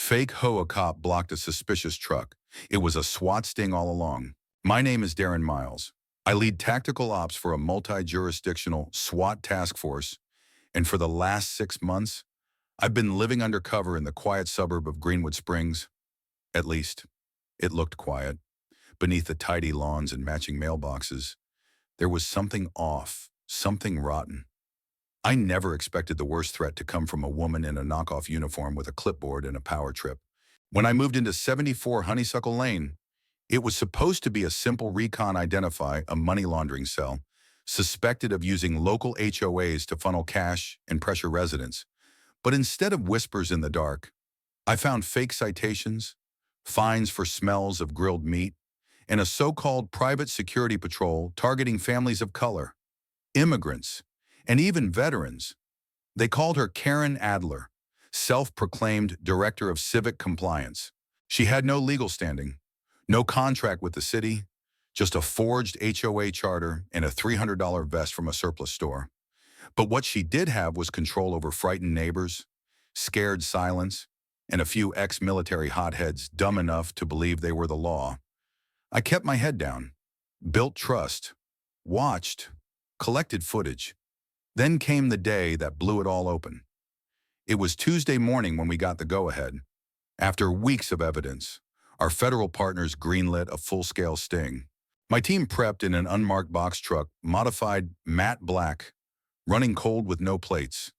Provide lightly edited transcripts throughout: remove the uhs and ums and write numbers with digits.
Fake HOA cop blocked a suspicious truck. It was a SWAT sting all along. My name is Darren Miles. I lead tactical ops for a multi-jurisdictional SWAT task force, and for the last 6 months, I've been living undercover in the quiet suburb of Greenwood Springs. At least, it looked quiet. Beneath the tidy lawns and matching mailboxes, there was something off, something rotten. I never expected the worst threat to come from a woman in a knockoff uniform with a clipboard and a power trip. When I moved into 74 Honeysuckle Lane, it was supposed to be a simple recon identify a money laundering cell, suspected of using local HOAs to funnel cash and pressure residents. But instead of whispers in the dark, I found fake citations, fines for smells of grilled meat, and a so-called private security patrol targeting families of color, immigrants, and even veterans. They called her Karen Adler, self-proclaimed Director of Civic Compliance. She had no legal standing, no contract with the city, just a forged HOA charter and a $300 vest from a surplus store. But what she did have was control over frightened neighbors, scared silence, and a few ex-military hotheads dumb enough to believe they were the law. I kept my head down, built trust, watched, collected footage. Then came the day that blew it all open. It was Tuesday morning when we got the go-ahead. After weeks of evidence, our federal partners greenlit a full-scale sting. My team prepped in an unmarked box truck, modified matte black, running cold with no plates.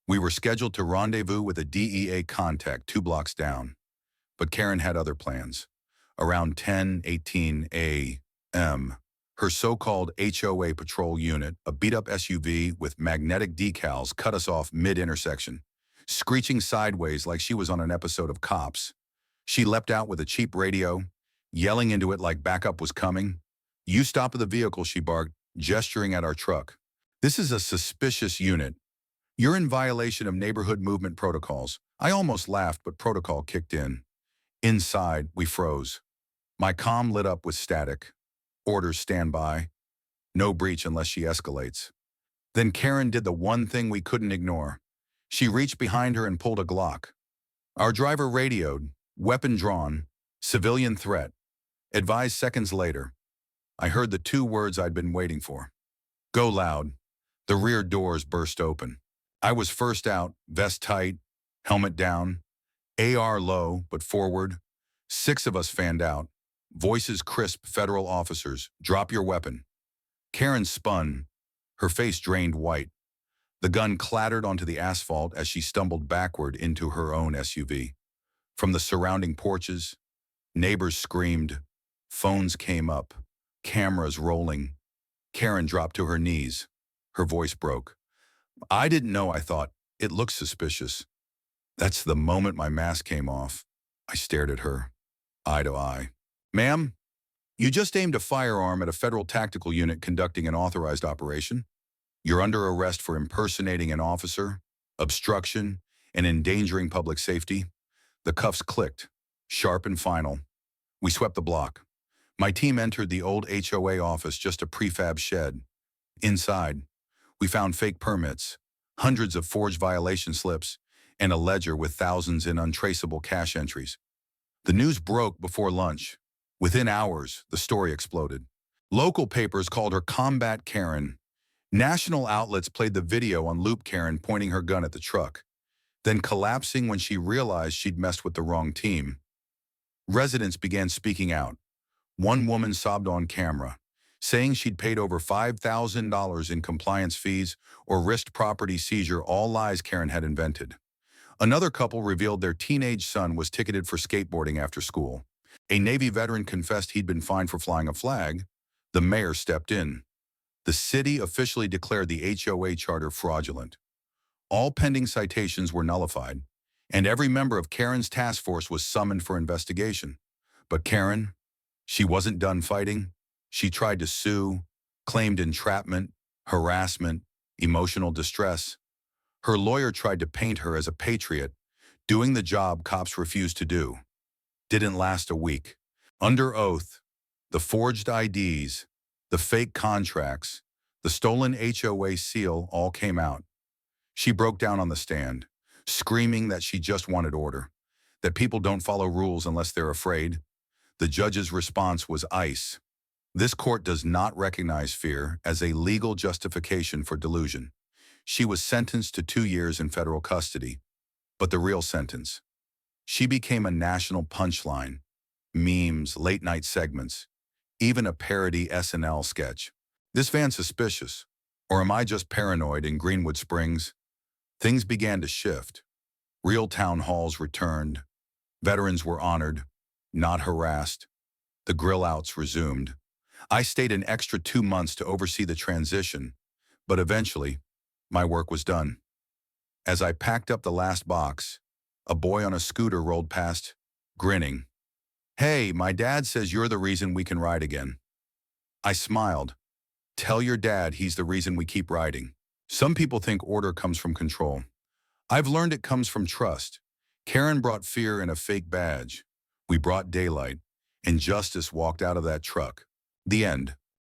We were scheduled to rendezvous with a DEA contact 2 blocks down. But Karen had other plans. Around 10:18 a.m., her so-called HOA patrol unit, a beat-up SUV with magnetic decals, cut us off mid-intersection, screeching sideways like she was on an episode of Cops. She leapt out with a cheap radio, yelling into it like backup was coming. "You stop the vehicle," she barked, gesturing at our truck. "This is a suspicious unit. You're in violation of neighborhood movement protocols." I almost laughed, but protocol kicked in. Inside, we froze. My comm lit up with static. Orders stand by. No breach unless she escalates. Then Karen did the one thing we couldn't ignore. She reached behind her and pulled a Glock. Our driver radioed, weapon drawn, civilian threat. Advised seconds later. I heard the 2 words I'd been waiting for. Go loud. The rear doors burst open. I was first out, vest tight, helmet down, AR low but forward. 6 of us fanned out. Voices crisp, federal officers, "Drop your weapon." Karen spun, her face drained white. The gun clattered onto the asphalt as she stumbled backward into her own SUV. From the surrounding porches, neighbors screamed, phones came up, cameras rolling. Karen dropped to her knees. Her voice broke. "I didn't know," I thought. "It looks suspicious." That's the moment my mask came off. I stared at her, eye to eye. "Ma'am, you just aimed a firearm at a federal tactical unit conducting an authorized operation. You're under arrest for impersonating an officer, obstruction, and endangering public safety." The cuffs clicked, sharp and final. We swept the block. My team entered the old HOA office, just a prefab shed. Inside, we found fake permits, hundreds of forged violation slips, and a ledger with thousands in untraceable cash entries. The news broke before lunch. Within hours, the story exploded. Local papers called her Combat Karen. National outlets played the video on loop, Karen pointing her gun at the truck, then collapsing when she realized she'd messed with the wrong team. Residents began speaking out. One woman sobbed on camera, saying she'd paid over $5,000 in compliance fees or risked property seizure, all lies Karen had invented. Another couple revealed their teenage son was ticketed for skateboarding after school. A Navy veteran confessed he'd been fined for flying a flag. The mayor stepped in. The city officially declared the HOA charter fraudulent. All pending citations were nullified, and every member of Karen's task force was summoned for investigation. But Karen, she wasn't done fighting. She tried to sue, claimed entrapment, harassment, emotional distress. Her lawyer tried to paint her as a patriot, doing the job cops refused to do. Didn't last a week. Under oath, the forged IDs, the fake contracts, the stolen HOA seal all came out. She broke down on the stand, screaming that she just wanted order. that people don't follow rules unless they're afraid. The judge's response was ice. This court does not recognize fear as a legal justification for delusion. She was sentenced to 2 years in federal custody. But the real sentence. She became a national punchline. Memes, late-night segments, even a parody SNL sketch. This van suspicious? Or am I just paranoid in Greenwood Springs? Things began to shift. Real town halls returned. Veterans were honored, not harassed. The grill-outs resumed. I stayed an extra 2 months to oversee the transition, but eventually, my work was done. As I packed up the last box, a boy on a scooter rolled past, grinning. "Hey, my dad says you're the reason we can ride again." I smiled. Tell your dad he's the reason we keep riding. Some people think order comes from control. I've learned it comes from trust. Karen brought fear in a fake badge. We brought daylight, and justice walked out of that truck. The end.